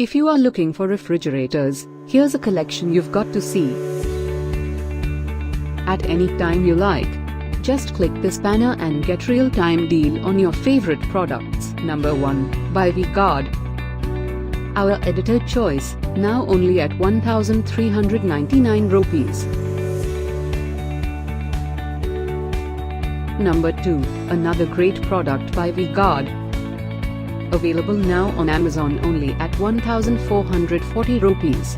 If you are looking for refrigerators, here's a collection you've got to see. At any time you like. Just click this banner and get real-time deal on your favorite products. Number 1. By V-Guard. Our edited choice, now only at 1,399 rupees. Number 2. Another great product by V-Guard. Available now on Amazon only at 1,440 rupees.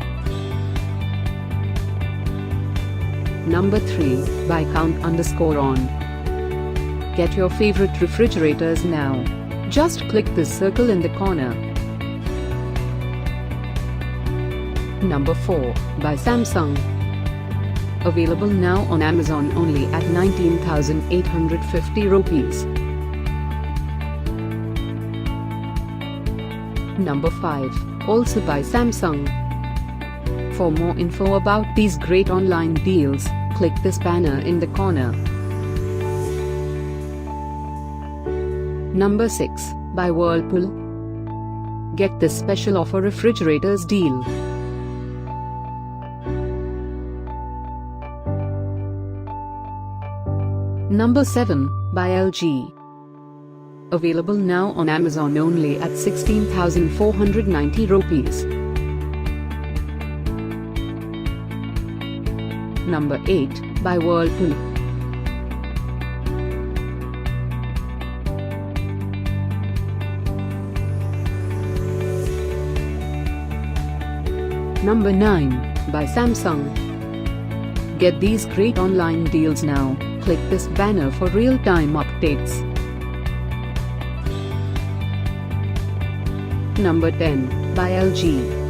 Number 3. By Count_on. Get your favorite refrigerators now. Just click this circle in the corner. Number 4. By Samsung. Available now on Amazon only at 19,850 rupees. Number 5. Also by Samsung. For more info about these great online deals, click this banner in the corner. Number 6. By Whirlpool. Get this special offer refrigerators deal. Number 7. By LG. Available now on Amazon only at 16,490 rupees. Number 8. By Whirlpool. Number 9. By Samsung. Get these great online deals now. Click this banner for real-time updates. Number 10. By LG.